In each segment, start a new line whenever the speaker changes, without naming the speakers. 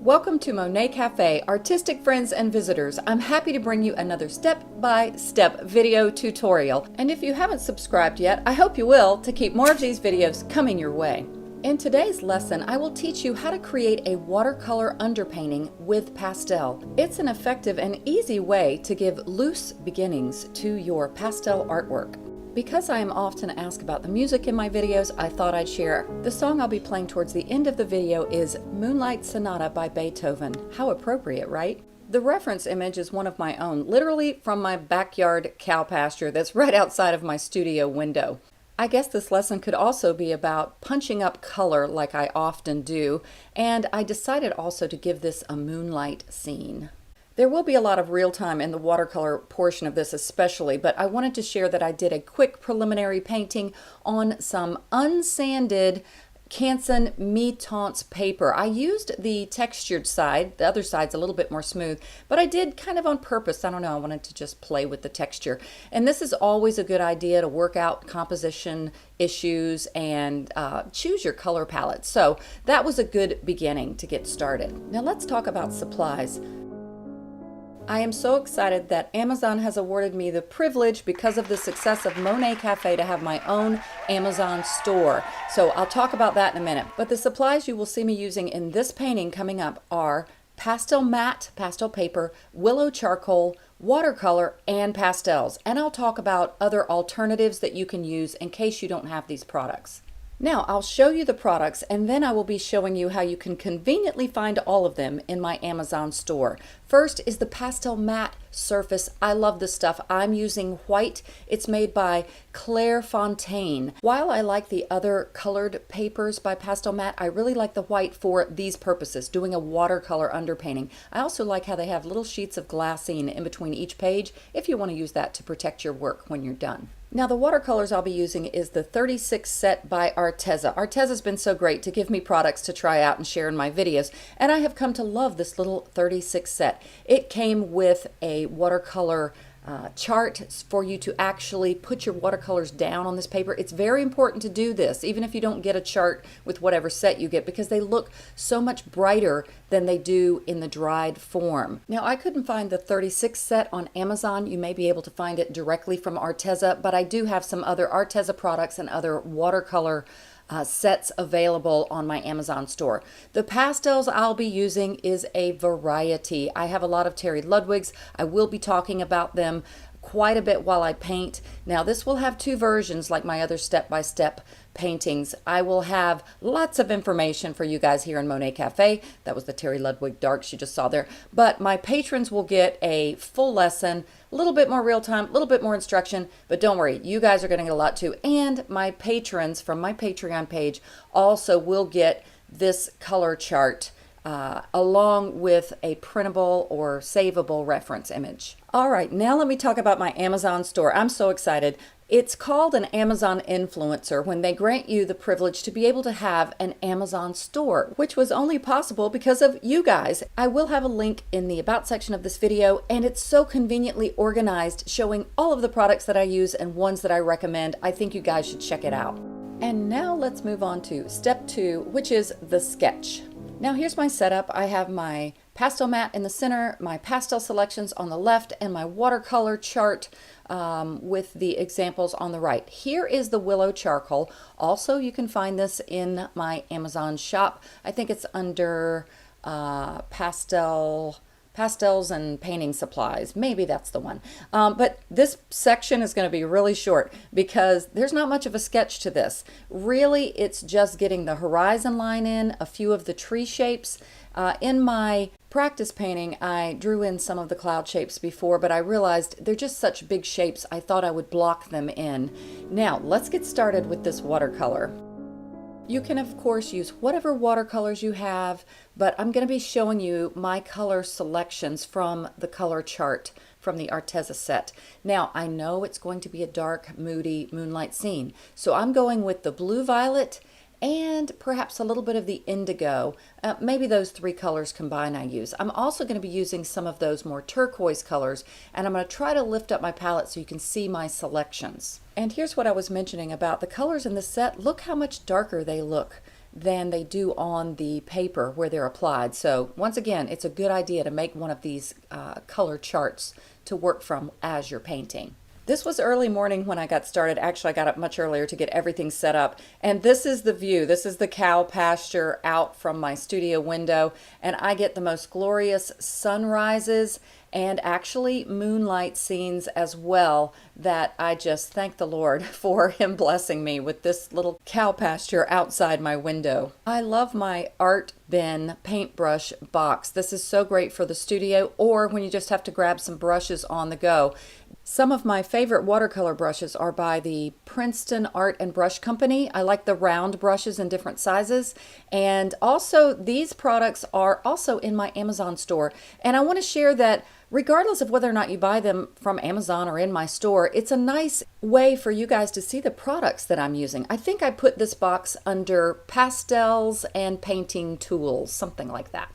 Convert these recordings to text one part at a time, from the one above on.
Welcome to Monet Cafe, artistic friends and visitors. I'm happy to bring you another step-by-step video tutorial. And if you haven't subscribed yet, I hope you will to keep more of these videos coming your way. In today's lesson, I will teach you how to create a watercolor underpainting with pastel. It's an effective and easy way to give loose beginnings to your pastel artwork. Because I am often asked about the music in my videos, I thought I'd share. The song I'll be playing towards the end of the video is Moonlight Sonata by Beethoven. How appropriate, right? The reference image is one of my own, literally from my backyard cow pasture that's right outside of my studio window. I guess this lesson could also be about punching up color like I often do, and I decided also to give this a moonlight scene. There will be a lot of real time in the watercolor portion of this especially, but I wanted to share that I did a quick preliminary painting on some unsanded Canson Mi-Teintes paper. I used the textured side, the other side's a little bit more smooth, but I did kind of on purpose. I don't know, I wanted to just play with the texture. And this is always a good idea to work out composition issues and choose your color palette. So that was a good beginning to get started. Now let's talk about supplies. I am so excited that Amazon has awarded me the privilege, because of the success of Monet Cafe, to have my own Amazon store. So I'll talk about that in a minute. But the supplies you will see me using in this painting coming up are pastel matte, pastel paper, willow charcoal, watercolor, and pastels. And I'll talk about other alternatives that you can use in case you don't have these products. Now I'll show you the products, and then I will be showing you how you can conveniently find all of them in my Amazon store. First is the pastel matte surface. I love this stuff. I'm using white. It's made by Claire Fontaine. While I like the other colored papers by Pastel Matte, I really like the white for these purposes, doing a watercolor underpainting. I also like how they have little sheets of glassine in between each page if you want to use that to protect your work when you're done. Now the watercolors I'll be using is the 36 set by Arteza. Arteza's been so great to give me products to try out and share in my videos, and I have come to love this little 36 set. It came with a watercolor chart for you to actually put your watercolors down on this paper. It's very important to do this, even if you don't get a chart with whatever set you get, because they look so much brighter than they do in the dried form. Now, I couldn't find the 36 set on Amazon. You may be able to find it directly from Arteza, but I do have some other Arteza products and other watercolor sets available on my Amazon store. The pastels I'll be using is a variety. I have a lot of Terry Ludwig's. I will be talking about them quite a bit while I paint. Now this will have two versions like my other step-by-step paintings. I will have lots of information for you guys here in Monet Cafe. That was the Terry Ludwig darks you just saw there. But my patrons will get a full lesson, a little bit more real time, a little bit more instruction, but don't worry, you guys are going to get a lot too. And my patrons from my Patreon page also will get this color chart along with a printable or savable reference image. All right, now let me talk about my Amazon store. I'm so excited. It's called an Amazon influencer when they grant you the privilege to be able to have an Amazon store, which was only possible because of you guys. I will have a link in the About section of this video, and it's so conveniently organized, showing all of the products that I use and ones that I recommend. I think you guys should check it out. And now let's move on to step 2, which is the sketch. Now here's my setup. I have my pastel matte in the center, my pastel selections on the left, and my watercolor chart with the examples on the right. Here is the willow charcoal. Also, you can find this in my Amazon shop. I think it's under pastels and painting supplies. Maybe that's the one. But this section is going to be really short because there's not much of a sketch to this. Really, it's just getting the horizon line in, a few of the tree shapes. In my practice painting, I drew in some of the cloud shapes before, but I realized they're just such big shapes, I thought I would block them in. Now, let's get started with this watercolor. You can, of course, use whatever watercolors you have, but I'm going to be showing you my color selections from the color chart from the Arteza set. Now, I know it's going to be a dark, moody moonlight scene, so I'm going with the blue violet and perhaps a little bit of the indigo. Maybe those three colors combined I use. I'm also going to be using some of those more turquoise colors, and I'm going to try to lift up my palette so you can see my selections. And here's what I was mentioning about the colors in the set. Look how much darker they look. than they do on the paper where they're applied. So once again, it's a good idea to make one of these color charts to work from as you're painting. This was early morning when I got started. Actually, I got up much earlier to get everything set up. And this is the view. This is the cow pasture out from my studio window. And I get the most glorious sunrises and actually moonlight scenes as well, that I just thank the Lord for Him blessing me with this little cow pasture outside my window. I love my art bin paintbrush box. This is so great for the studio or when you just have to grab some brushes on the go. Some of my favorite watercolor brushes are by the Princeton Art and Brush Company. I like the round brushes in different sizes. And also these products are also in my Amazon store. And I want to share that regardless of whether or not you buy them from Amazon or in my store, it's a nice way for you guys to see the products that I'm using. I think I put this box under pastels and painting tools, something like that.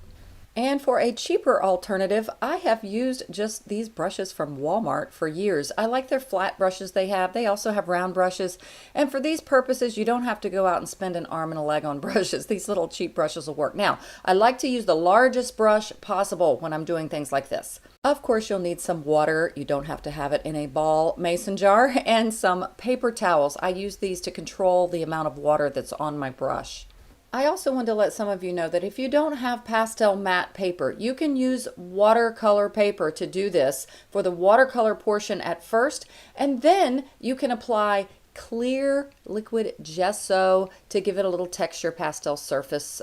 And for a cheaper alternative, I have used just these brushes from Walmart for years. I like their flat brushes they have. They also have round brushes. And for these purposes, you don't have to go out and spend an arm and a leg on brushes. These little cheap brushes will work. Now, I like to use the largest brush possible when I'm doing things like this. Of course, you'll need some water. You don't have to have it in a ball mason jar, and some paper towels. I use these to control the amount of water that's on my brush. I also want to let some of you know that if you don't have pastel matte paper, you can use watercolor paper to do this for the watercolor portion at first, and then you can apply clear liquid gesso to give it a little texture pastel surface.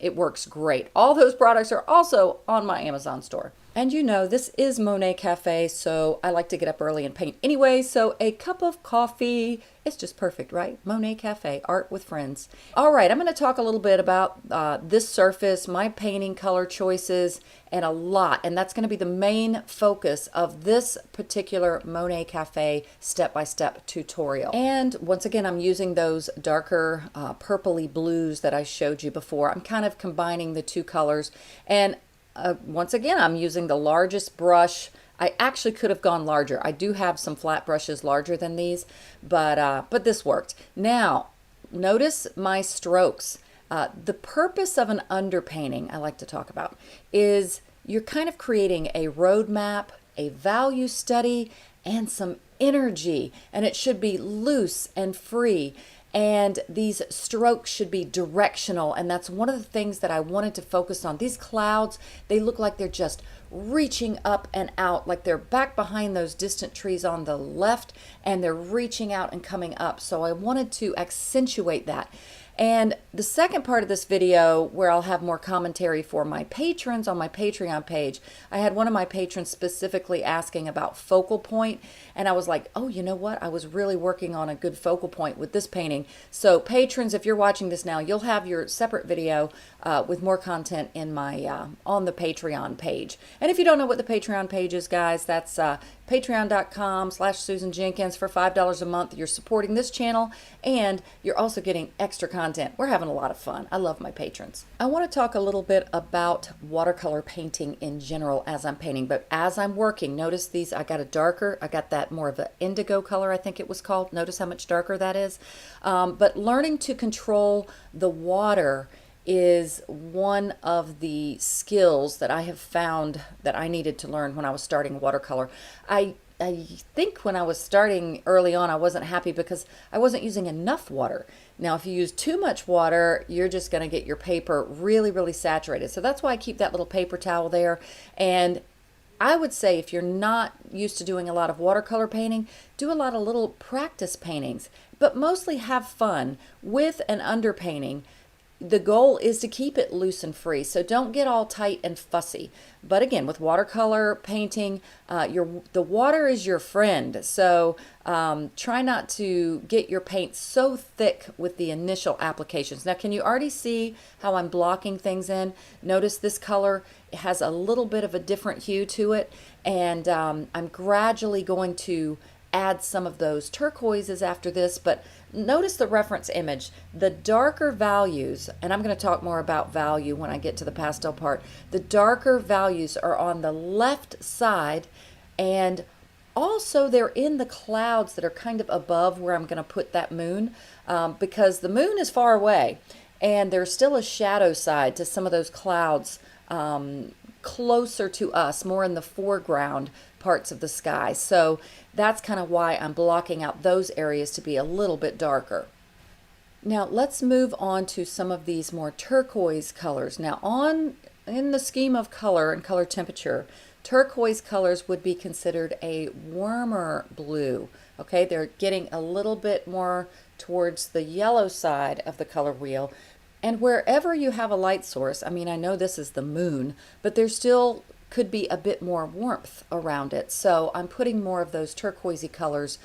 It works great. All those products are also on my Amazon store. And you know, this is Monet Cafe, so I like to get up early and paint anyway, so a cup of coffee is just perfect, right? Monet Cafe, art with friends. All right, I'm going to talk a little bit about this surface, my painting color choices, and a lot. And that's going to be the main focus of this particular Monet Cafe step-by-step tutorial. And once again, I'm using those darker purpley blues that I showed you before. I'm kind of combining the two colors. And once again, I'm using the largest brush. I actually could have gone larger. I do have some flat brushes larger than these, but this worked. Now, notice my strokes. The purpose of an underpainting, I like to talk about, is you're kind of creating a roadmap, a value study, and some energy. And it should be loose and free. And these strokes should be directional, and that's one of the things that I wanted to focus on. These clouds, they look like they're just reaching up and out, like they're back behind those distant trees on the left, and they're reaching out and coming up. So I wanted to accentuate that. And the second part of this video, where I'll have more commentary for my patrons on my Patreon page, I had one of my patrons specifically asking about focal point, and I was like, oh, you know what? I was really working on a good focal point with this painting. So patrons, if you're watching this now, you'll have your separate video with more content in my on the Patreon page. And if you don't know what the Patreon page is, guys, that's patreon.com/Susan Jenkins. For $5 a month, you're supporting this channel, and you're also getting extra content. We're having a lot of fun. I love my patrons. I want to talk a little bit about watercolor painting in general as I'm painting, but as I'm working, notice these, I got that more of an indigo color, I think it was called. Notice how much darker that is. But learning to control the water is one of the skills that I have found that I needed to learn when I was starting watercolor. I think when I was starting early on, I wasn't happy because I wasn't using enough water. Now, if you use too much water, you're just going to get your paper really, really saturated. So that's why I keep that little paper towel there. And I would say if you're not used to doing a lot of watercolor painting, do a lot of little practice paintings, but mostly have fun with an underpainting. The goal is to keep it loose and free, so don't get all tight and fussy. But again, with watercolor painting, the water is your friend, so try not to get your paint so thick with the initial applications. Now, can you already see how I'm blocking things in? Notice this color has a little bit of a different hue to it, and I'm gradually going to add some of those turquoises after this, but notice the reference image. The darker values, and I'm going to talk more about value when I get to the pastel part, the darker values are on the left side, and also they're in the clouds that are kind of above where I'm going to put that moon, because the moon is far away. and there's still a shadow side to some of those clouds closer to us, more in the foreground parts of the sky. So that's kind of why I'm blocking out those areas to be a little bit darker. Now let's move on to some of these more turquoise colors. Now in the scheme of color and color temperature, turquoise colors would be considered a warmer blue. Okay, they're getting a little bit more towards the yellow side of the color wheel. And wherever you have a light source, I mean, I know this is the moon, but there still could be a bit more warmth around it. So I'm putting more of those turquoisey colors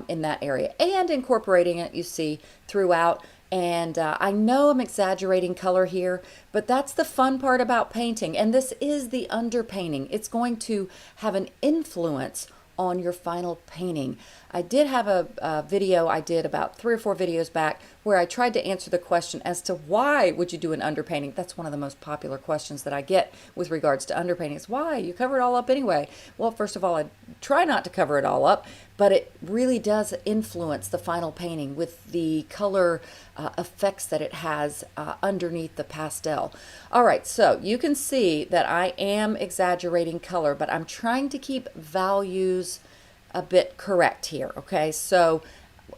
in that area and incorporating it, you see, throughout. And I know I'm exaggerating color here, but that's the fun part about painting. And this is the underpainting. It's going to have an influence on your final painting. I did have a video I did about 3 or 4 videos back where I tried to answer the question as to why would you do an underpainting. That's one of the most popular questions that I get with regards to underpainting. Is why? You cover it all up anyway. Well, first of all, I try not to cover it all up, but it really does influence the final painting with the color effects that it has underneath the pastel. All right, so you can see that I am exaggerating color, but I'm trying to keep values a bit correct here, okay? So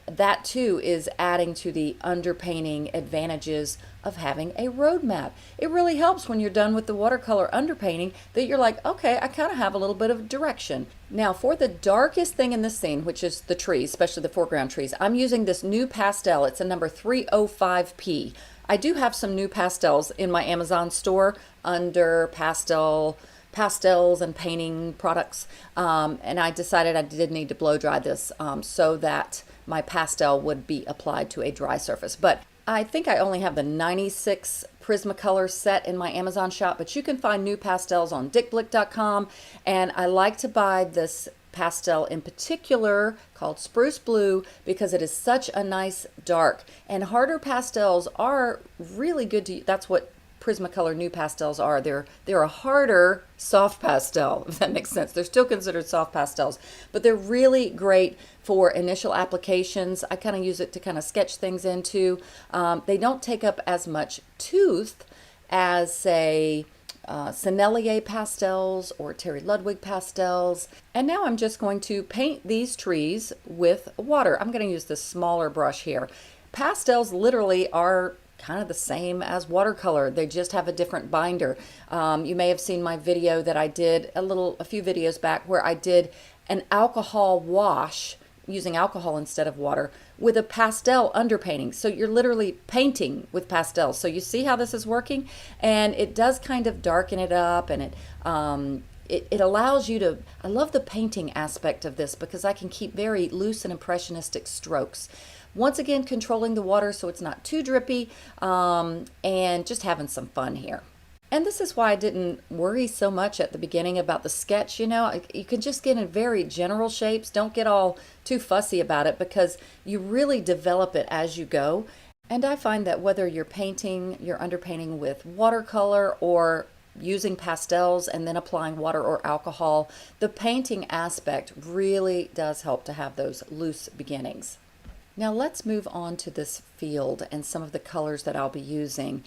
that too is adding to the underpainting advantages of having a roadmap. It really helps when you're done with the watercolor underpainting that you're like, okay, I kind of have a little bit of direction. Now for the darkest thing in this scene, which is the trees, especially the foreground trees, I'm using this new pastel. It's a number 305P. I do have some new pastels in my Amazon store under pastels and painting products, and I decided I did need to blow dry this so that my pastel would be applied to a dry surface. But I think I only have the 96 Prismacolor set in my Amazon shop, but you can find new pastels on dickblick.com, and I like to buy this pastel in particular called Spruce Blue because it is such a nice dark, and harder pastels are really good to, that's what Prismacolor new pastels are. They're a harder soft pastel, if that makes sense. They're still considered soft pastels, but they're really great for initial applications. I kind of use it to kind of sketch things into. They don't take up as much tooth as, say, Sennelier pastels or Terry Ludwig pastels. And now I'm just going to paint these trees with water. I'm going to use this smaller brush here. Pastels literally are kind of the same as watercolor. They just have a different binder. You may have seen my video that I did a few videos back where I did an alcohol wash using alcohol instead of water with a pastel underpainting. So you're literally painting with pastels. So you see how this is working, and it does kind of darken it up, and it allows you to, I love the painting aspect of this because I can keep very loose and impressionistic strokes. Once again, controlling the water so it's not too drippy, and just having some fun here. And this is why I didn't worry so much at the beginning about the sketch. You know, you can just get in very general shapes. Don't get all too fussy about it because you really develop it as you go. And I find that whether you're underpainting with watercolor or using pastels and then applying water or alcohol, the painting aspect really does help to have those loose beginnings. Now let's move on to this field and some of the colors that I'll be using.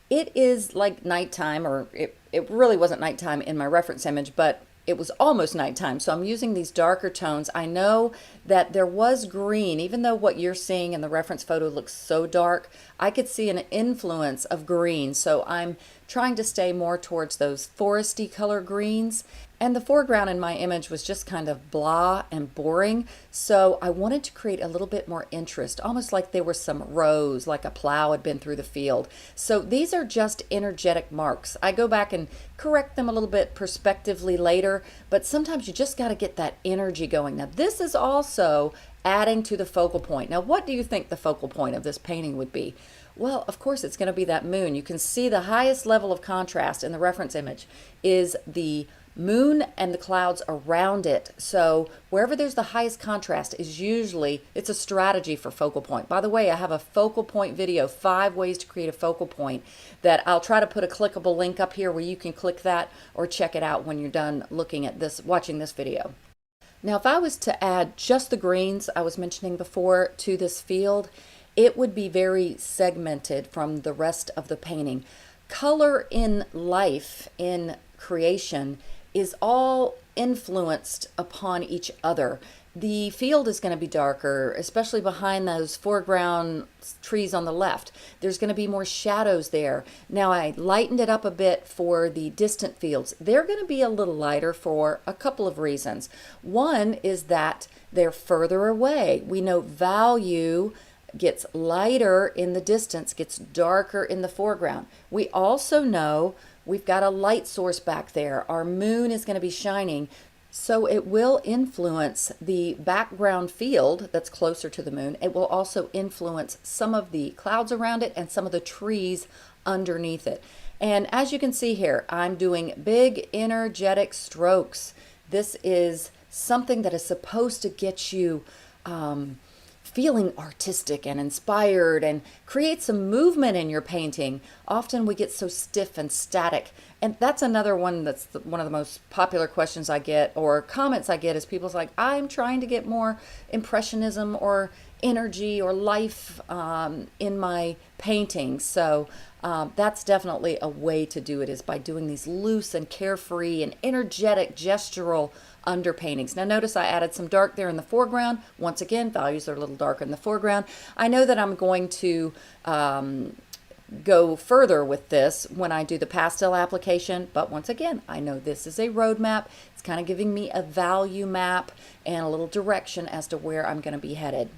It is like nighttime, or it really wasn't nighttime in my reference image, but it was almost nighttime. So I'm using these darker tones. I know that there was green, even though what you're seeing in the reference photo looks so dark, I could see an influence of green. So I'm trying to stay more towards those foresty color greens. And the foreground in my image was just kind of blah and boring. So I wanted to create a little bit more interest, almost like there were some rows, like a plow had been through the field. So these are just energetic marks. I go back and correct them a little bit perspectively later, but sometimes you just got to get that energy going. Now this is also adding to the focal point. Now what do you think the focal point of this painting would be? Well, of course it's going to be that moon. You can see the highest level of contrast in the reference image is the moon and the clouds around it. So wherever there's the highest contrast is usually, it's a strategy for focal point. By the way, I have a focal point video, 5 ways to create a focal point, that I'll try to put a clickable link up here where you can click that or check it out when you're done looking at this, watching this video. Now if I was to add just the greens I was mentioning before to this field, it would be very segmented from the rest of the painting. Color in life, in creation, is all influenced upon each other. The field is going to be darker, especially behind those foreground trees on the left. There's going to be more shadows there. Now I lightened it up a bit for the distant fields. They're going to be a little lighter for a couple of reasons. One is that they're further away. We know value gets lighter in the distance, gets darker in the foreground. We also know we've got a light source back there. Our moon is going to be shining. So it will influence the background field that's closer to the moon. It will also influence some of the clouds around it and some of the trees underneath it. And as you can see here, I'm doing big energetic strokes. This is something that is supposed to get you feeling artistic and inspired and create some movement in your painting. Often we get so stiff and static. And that's another one that's one of the most popular questions I get or comments I get is people's like, I'm trying to get more impressionism or energy or life in my paintings. So that's definitely a way to do it, is by doing these loose and carefree and energetic gestural underpaintings. Now notice I added some dark there in the foreground. Once again, values are a little darker in the foreground. I know that I'm going to go further with this when I do the pastel application, but once again, I know this is a roadmap. It's kind of giving me a value map and a little direction as to where I'm going to be headed.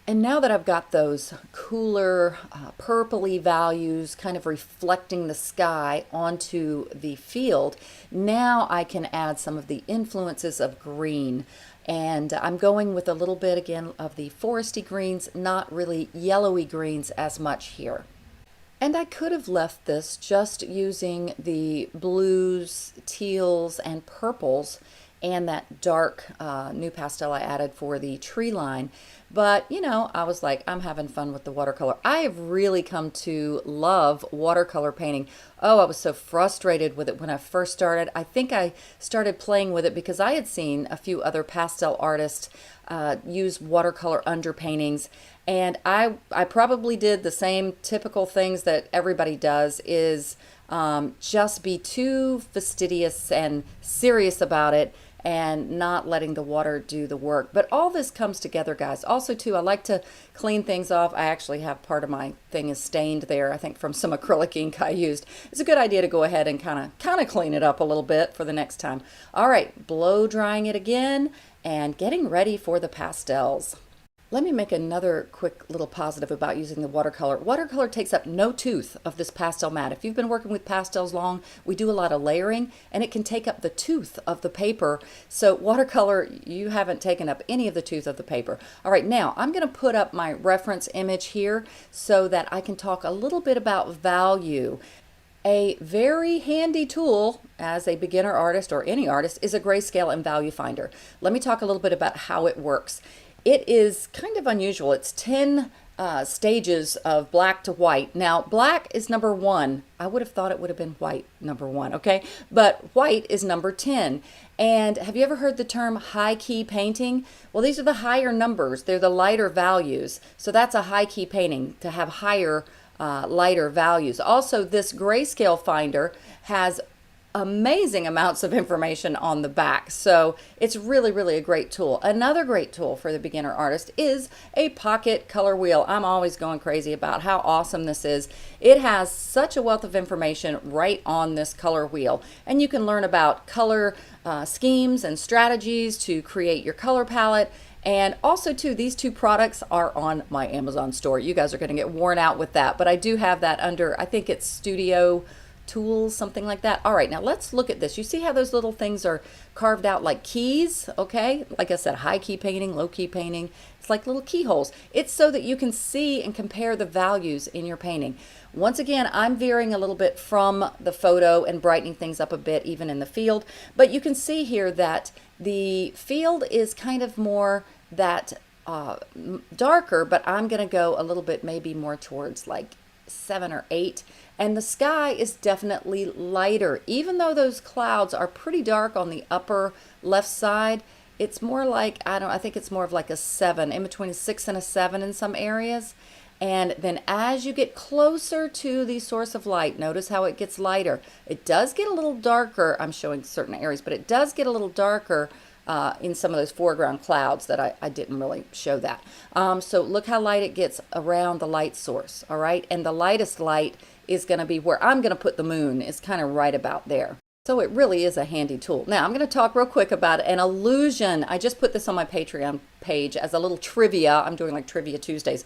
And now that I've got those cooler purpley values kind of reflecting the sky onto the field, now I can add some of the influences of green. And I'm going with a little bit again of the foresty greens, not really yellowy greens as much here. And I could have left this just using the blues, teals, and purples and that dark new pastel I added for the tree line. But, you know, I was like, I'm having fun with the watercolor. I have really come to love watercolor painting. Oh, I was so frustrated with it when I first started. I think I started playing with it because I had seen a few other pastel artists use watercolor underpaintings. And I probably did the same typical things that everybody does, is just be too fastidious and serious about it and not letting the water do the work. But all this comes together, guys. Also, too, I like to clean things off. I actually have part of my thing is stained there, I think from some acrylic ink I used. It's a good idea to go ahead and kind of clean it up a little bit for the next time. All right, blow drying it again and getting ready for the pastels. Let me make another quick little positive about using the watercolor. Watercolor takes up no tooth of this pastel mat. If you've been working with pastels long, we do a lot of layering and it can take up the tooth of the paper. So watercolor, you haven't taken up any of the tooth of the paper. All right, now I'm going to put up my reference image here so that I can talk a little bit about value. A very handy tool as a beginner artist or any artist is a grayscale and value finder. Let me talk a little bit about how it works. It is kind of unusual. It's 10 stages of black to white. Now, black is number 1. I would have thought it would have been white, number 1, okay? But white is number 10. And have you ever heard the term high key painting? Well, these are the higher numbers. They're the lighter values. So that's a high key painting, to have higher, lighter values. Also, this grayscale finder has amazing amounts of information on the back. So it's really, really a great tool. Another great tool for the beginner artist is a pocket color wheel. I'm always going crazy about how awesome this is. It has such a wealth of information right on this color wheel. And you can learn about color schemes and strategies to create your color palette. And also, too, these two products are on my Amazon store. You guys are going to get worn out with that. But I do have that under, I think it's Studio Tools, something like that. All right, now let's look at this. You see how those little things are carved out like keys, okay? Like I said, high key painting, low key painting. It's like little keyholes. It's so that you can see and compare the values in your painting. Once again, I'm veering a little bit from the photo and brightening things up a bit, even in the field. But you can see here that the field is kind of more that darker, but I'm going to go a little bit maybe more towards like 7 or 8. And the sky is definitely lighter. Even though those clouds are pretty dark on the upper left side, It's more like, I think it's more of like a 7, in between a 6 and a 7 in some areas. And then as you get closer to the source of light, notice how it gets lighter. It does get a little darker. I'm showing certain areas, but it does get a little darker in some of those foreground clouds that I didn't really show that. So look how light it gets around the light source, all right? And the lightest light is going to be where I'm going to put the moon. It's kind of right about there. So it really is a handy tool. Now I'm going to talk real quick about an illusion. I just put this on my Patreon page as a little trivia. I'm doing like Trivia Tuesdays.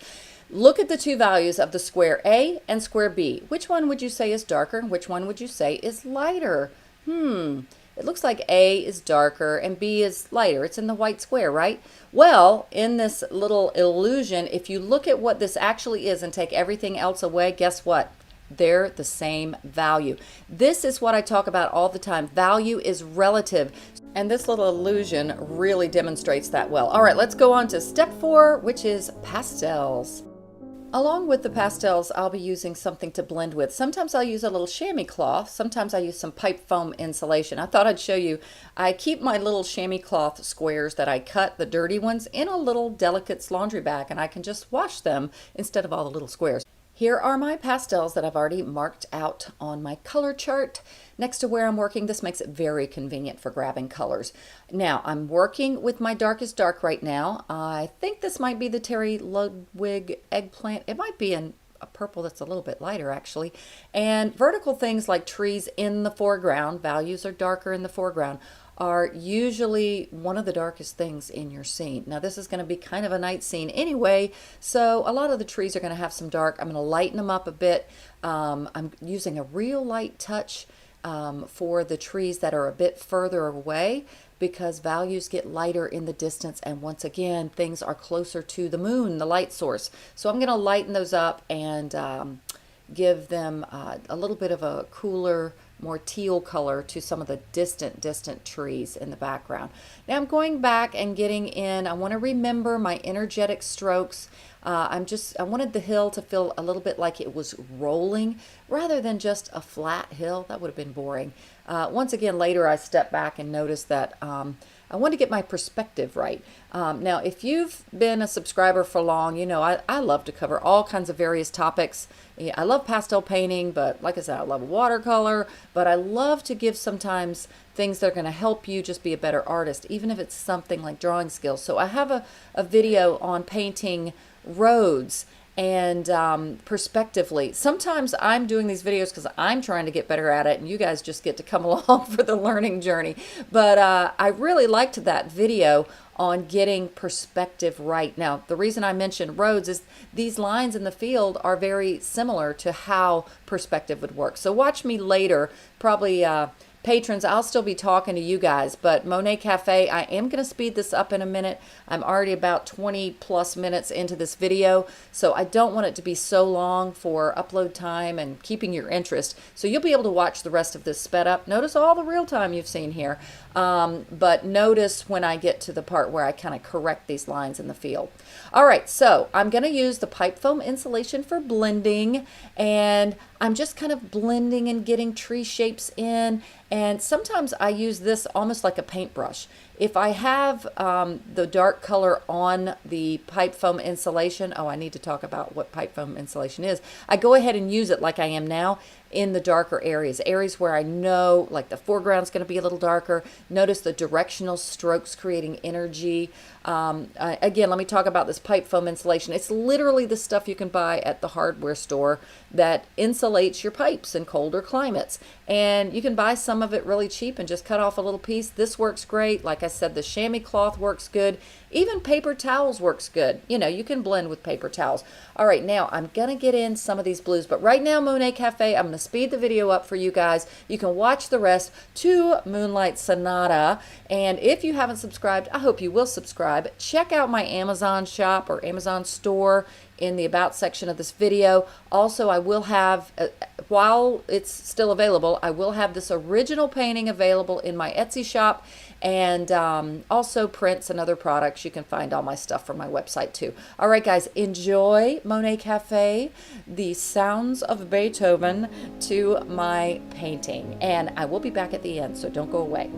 Look at the two values of the square A and square B. Which one would you say is darker and which one would you say is lighter? It looks like A is darker and B is lighter. It's in the white square, right? Well, in this little illusion, if you look at what this actually is and take everything else away, guess what? They're the same value. This is what I talk about all the time. Value is relative. And this little illusion really demonstrates that well. All right, let's go on to step 4, which is pastels. Along with the pastels, I'll be using something to blend with. Sometimes I'll use a little chamois cloth. Sometimes I use some pipe foam insulation. I thought I'd show you. I keep my little chamois cloth squares that I cut, the dirty ones, in a little Delicate's laundry bag, and I can just wash them instead of all the little squares. Here are my pastels that I've already marked out on my color chart next to where I'm working. This makes it very convenient for grabbing colors. Now, I'm working with my darkest dark right now. I think this might be the Terry Ludwig eggplant. It might be a purple that's a little bit lighter, actually. And vertical things like trees in the foreground, values are darker in the foreground, are usually one of the darkest things in your scene. Now this is going to be kind of a night scene anyway, so a lot of the trees are going to have some dark. I'm going to lighten them up a bit. I'm using a real light touch for the trees that are a bit further away, because values get lighter in the distance, and once again things are closer to the moon, the light source. So I'm going to lighten those up and give them a little bit of a cooler, more teal color to some of the distant trees in the background. Now I'm going back and getting in, I want to remember my energetic strokes. I wanted the hill to feel a little bit like it was rolling rather than just a flat hill. That would have been boring. Once again, later I stepped back and noticed that I want to get my perspective right. Now, if you've been a subscriber for long, you know I love to cover all kinds of various topics. Yeah, I love pastel painting, but like I said, I love watercolor, but I love to give sometimes things that are going to help you just be a better artist, even if it's something like drawing skills. So I have a video on painting roads and perspectively. Sometimes I'm doing these videos because I'm trying to get better at it, and you guys just get to come along for the learning journey. But I really liked that video on getting perspective right. Now, the reason I mentioned roads is these lines in the field are very similar to how perspective would work. So watch me later, probably patrons, I'll still be talking to you guys, but Monet Cafe, I am going to speed this up in a minute. I'm already about 20 plus minutes into this video, so I don't want it to be so long for upload time and keeping your interest. So you'll be able to watch the rest of this sped up. Notice all the real time you've seen here, but notice when I get to the part where I kind of correct these lines in the field. All right, so I'm going to use the pipe foam insulation for blending, and I'm just kind of blending and getting tree shapes in, and sometimes I use this almost like a paintbrush. If I have the dark color on the pipe foam insulation, I need to talk about what pipe foam insulation is. I go ahead and use it like I am now in the darker areas where I know like the foreground's going to be a little darker. Notice the directional strokes creating energy. Again, let me talk about this pipe foam insulation. It's literally the stuff you can buy at the hardware store that insulates your pipes in colder climates. And you can buy some of it really cheap and just cut off a little piece. This works great. Like I said, the chamois cloth works good. Even paper towels works good. You know, you can blend with paper towels. All right, now I'm going to get in some of these blues. But right now, Monet Cafe, I'm going to speed the video up for you guys. You can watch the rest to Moonlight Sonata. And if you haven't subscribed, I hope you will subscribe. Check out my Amazon shop or Amazon store in the About section of this video. Also, I will have, while it's still available, I will have this original painting available in my Etsy shop, and also prints and other products. You can find all my stuff from my website too. All right, guys, enjoy Monet Cafe, the sounds of Beethoven to my painting. And I will be back at the end, so don't go away.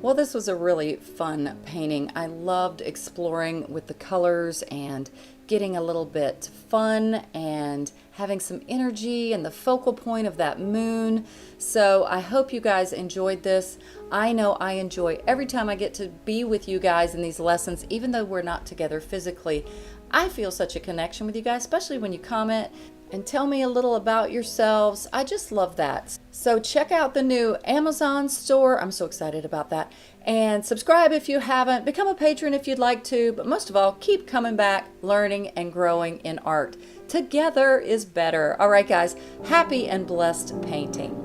Well, this was a really fun painting. I loved exploring with the colors and getting a little bit fun and having some energy and the focal point of that moon. So I hope you guys enjoyed this. I know I enjoy every time I get to be with you guys in these lessons, even though we're not together physically. I feel such a connection with you guys, especially when you comment and tell me a little about yourselves. I just love that. So check out the new Amazon store. I'm so excited about that. And subscribe if you haven't. Become a patron if you'd like to. But most of all, keep coming back, learning and growing in art. Together is better. All right, guys. Happy and blessed painting.